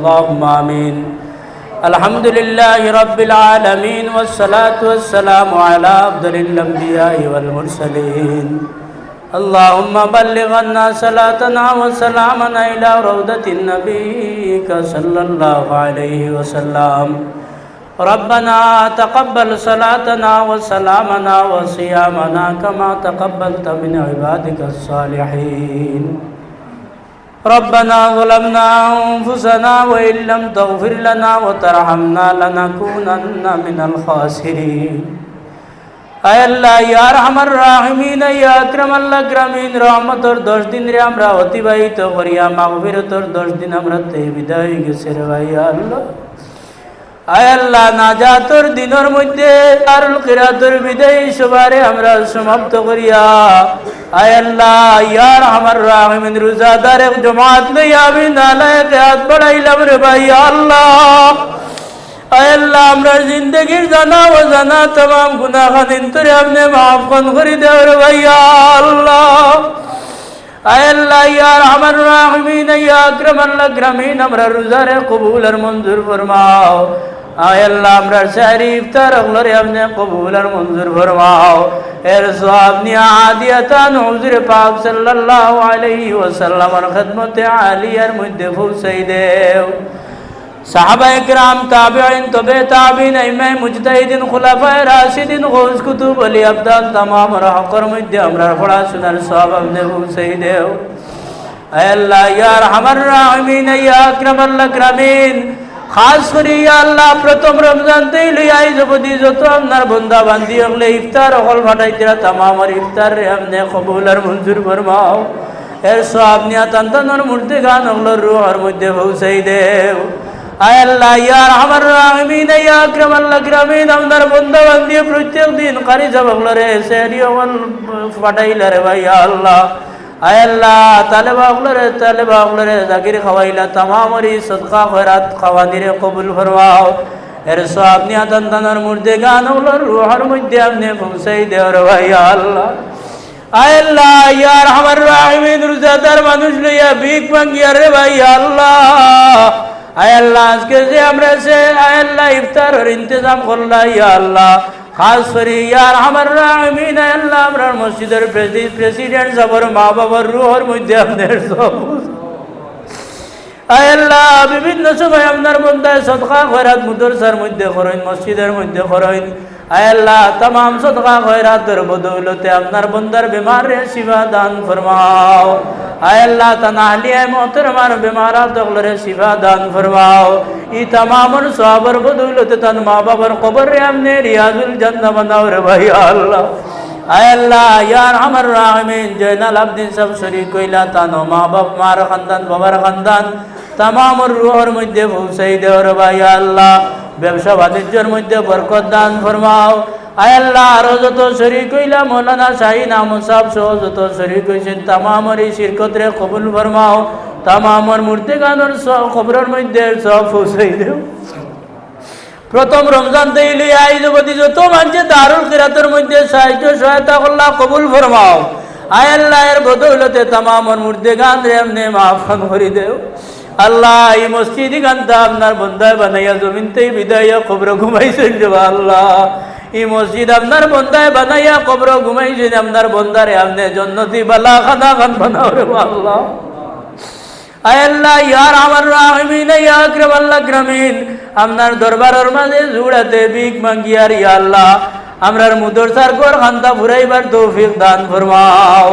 اللهم آمين. الحمد لله رب العالمين والصلاة والسلام على أفضل الأنبياء والمرسلين. اللهم بلغ عنا صلاتنا وسلامنا إلى روضة نبيك صلى الله عليه وسلم. ربنا تقبل صلاتنا وسلامنا وصيامنا كما تقبلت من عبادك الصالحين. ربنا ظلمنا أنفسنا وإن لم تغفر لنا وترحمنا لنكونن من الخاسرين. আয় আল্লাহ ইয়া আরহামার রাহিমিন ইয়া আকরামাল আকরামিন, রহমতের 10 দিন রে আমরা অতিবাহিত করিয়া মাগফিরাতের 10 দিন আমরা তে বিদায় গেছে রে ভাই আল্লাহ। আয় আল্লাহ নাজাতের দিনের মধ্যে দারুল কিরাতের বিদায় সবারে আমরা সমাপ্ত করিয়া আয় আল্লাহ ইয়া আরহামার রাহিমিন রোজাদার এক জামাত লইয়া আমি নালায়ে হাত বাড়াইলাম রে ভাই আল্লাহ। আয় আল্লাহ আমরা জিন্দগির জানা ও জানা तमाम গুনাহ খানিন তোরে আপনি maaf করে দাও রে ভাই আল্লাহ। আয় আল্লাহ ইয়া আরহামার রাহিমিন ইয়া আকরামাল আকরামিন আমরা রোজারে কবুল আর মঞ্জুর ফরমাও। আয় আল্লাহ আমরা সাহরি ইফতার গুলোরে আপনি কবুল আর মঞ্জুর ফরমাও। এর সওয়াব নিয়া আদিয়াতান হুজুর পাক সাল্লাল্লাহু আলাইহি ওয়াসাল্লামের খিদমতে আলিয়ার মধ্যে পৌঁছাই দেও। সাহাবায়ে কিরাম, তাবিঈন, তবে তাবিঈন, ইমাম মুজতাহিদিন, খুলাফায়ে রাশিদিন, গৌস কুতুব, ওলি আবদাল तमाम হকের মধ্যে আমরা পড়াশোনার সওয়াব আপনি পৌঁছাই দেও। আয় আল্লাহ ইয়া আরহামার রাহিমিন ইয়া আকরামাল আকরামিন, খাস করে ইয়া আল্লাহ প্রথম রমজান থেকে লইয়া আজ অবধি যত আপনার বান্দা বান্দি হলে ইফতার হল ফাটাইতরা तमाम ইফতার রে আপনি কবুল আর মঞ্জুর ফরমাও। এর সওয়াব নিয়া তান্তানোর মূর্তি গান হলোর রূহের মধ্যে পৌঁছাই দেও। আয় আল্লাহ ইয়া আরহামার রাহিমিন ইয়া আকরামাল আকরামিন আপনার বান্দা বান্দি প্রত্যেক দিন কারি জবাগলরে সেহরি হল ফাটাইলা রে ভাই আল্লাহ। আয় আল্লাহ তালেবাগলরে জাকির খাওয়াইলা तमाम সদকা খয়রাত খাওয়ানিরে কবুল ফরমাও। এর সওয়াব নিয়া তান্তানোর মূর্তি গান হলোর রূহের মধ্যে আপনি পৌঁছাই দেও রে ভাই আল্লাহ। আয় আল্লাহ ইয়া আরহামার রাহিমিন রোজাদার মানুষ লইয়া ভিক মাঙ্গিয়া রে ভাই আল্লাহ। আয় আল্লাহ আজকে যে আমরা সে আয় আল্লাহ ইফতারের ইন্তজাম করলা ইয়া আল্লাহ, খাস করে ইয়া আরহামার রাহিমিন আয় আল্লাহ আমরা মসজিদের প্রেসিডেন্ট সাহেবের মা বাবার রূহের মধ্যে আপনার সব আয় আল্লাহ বিভিন্ন সময় আপনার বন্দায় সদকা খয়রাত মাদ্রাসার মধ্যে করেন, মসজিদের মধ্যে করেন। আয় আল্লাহ तमाम সদকা খয়রাতের বদৌলতে আপনার বন্দার বিমারে শিফা দান ফরমাও। আয় আল্লাহ তানাহলিয়া মোহতরমার বিমারাত গুলোরে শিফা দান ফরমাও। ই तमाम সওয়াবের বদৌলতে তান মা বাবার কবরে আপনি রিয়াজুল জান্নাহ বানাও রে ভাই আল্লাহ। আয় আল্লাহ ইয়া আরহামার রাহিমিন জয়নাল আবদিন সব শরীক কইলা তান মা বাপ মার খানদান বাবার খানদান तमाम রূহের মধ্যে পৌঁছাই দেও রে ভাই আল্লাহ। ব্যবসা বাণিজ্যের মধ্যে বরকত দান ফরমাও। আয় আল্লাহ আরো যত শরীক হইলা মৌলানা শাহিন আহমদ সাহেব সহ যত শরীক হইছেন तमाम শিরকতরে কবুল ফরমাও। तमाम মূর্তি গানের সব কবরের মধ্যে সব পৌঁছাই দেও। প্রথম রমজান থেকে লইয়া আজ অবধি যত মানুষ দারুল কিরাতের মধ্যে সাহায্য সহায়তা করলা কবুল ফরমাও। আয় আল্লাহ এর বদৌলতে तमाम মূর্তি গান রে আপনি মাফ করে দেও। আল্লাহ এই মসজিদ গানটা আপনার বন্দায় বানাইয়া জমিনতে বিদাইয়া কবর ঘুমাইছেন যে আল্লাহ। এই মসজিদ আপনার বন্দায় বানাইয়া কবর ঘুমাইছেন আপনার বন্দারে আপনি জন্নতি বালা খানা খান বানাও রে আল্লাহ। আয় আল্লাহ ইয়া আরহামার রাহিমিন ইয়া আকরামাল আকরামিন আপনার দরবারের মাঝে জুড়াতে ভিক মাঙ্গিয়ার ইয়া আল্লাহ আমরার মুদরসার ঘর খান্তা ফুরাইবার তৌফিক দান ফরমাও।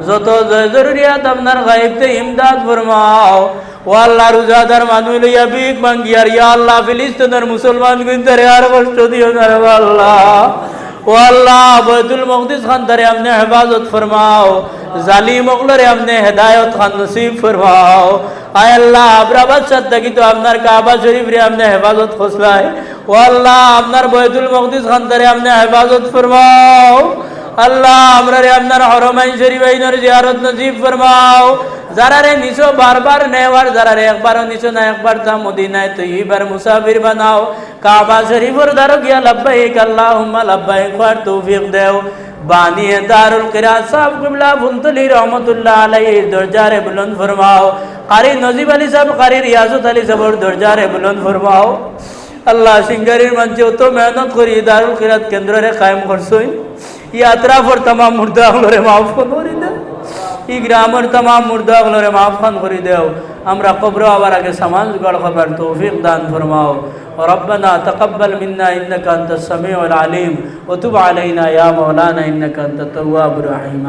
যত জরুরিয়াত আপনার গায়েবতে ইমদাদ ফরমাও। ও আল্লাহ রোজাদার মানুষ লইয়া ভিক মাঙ্গিয়ার ইয়া আল্লাহ ফিলিস্তিনের মুসলমান গুনতারে আর কষ্ট দিও না রে আল্লাহ। ও আল্লাহ বাইতুল মুকদ্দিস খানতারে আপনি হেফাজত ফরমাও। জালিম ওগুলোরে আপনি হেদায়ত খান নসিব ফরমাও। আয় আল্লাহ আবরাবাদ সাদ্দাকি তো আপনার কাবা শরীফ রে আপনি হেফাজত খোসলায়। ও আল্লাহ আপনার বাইতুল মুকদ্দিস খানতারে আপনি হেফাজত ফরমাও। আল্লাহ আমরা রে আপনার হরমাইন শরীফ আইনের জিয়ারত নসিব ফরমাও। যারা রে নিছো বারবার নেওয়ার, যারা রে একবারও নিছো না একবার তা মদিনায় তৈয়বার মুসাফির বানাও। কাবা শরীফের দ্বারা গিয়া লব্বাইক আল্লাহুম্মা লব্বাইক কর তৌফিক দেও। বানিয়ে দারুল কিরাত সাহেব কিবলা ফুনতলি রহমতুল্লাহ আলাইহির দরজারে বুলন্দ ফরমাও। কারি নজিব আলী সাহেব, কারি রিয়াজত আলী সাহেবর দরজারে বুলন্দ ফরমাও। আল্লাহ সিঙ্গারির মঞ্চে অত মেহনত করি দারুল খিরাত কেন্দ্রে কায়েম করছই। ই আতরাফর तमाम মুর্দাগুলোরে মাফ করে দেও, ই গ্রামের तमाम মুর্দাগুলোরে মাফ করে দেও। আমরা কবর আবার আগে সমাজ জোগাড় করবার তৌফিক দান ফরমাও। ربنا تقبل منا إنك أنت السميع العليم وتب علينا يا مولانا إنك أنت التواب الرحيم.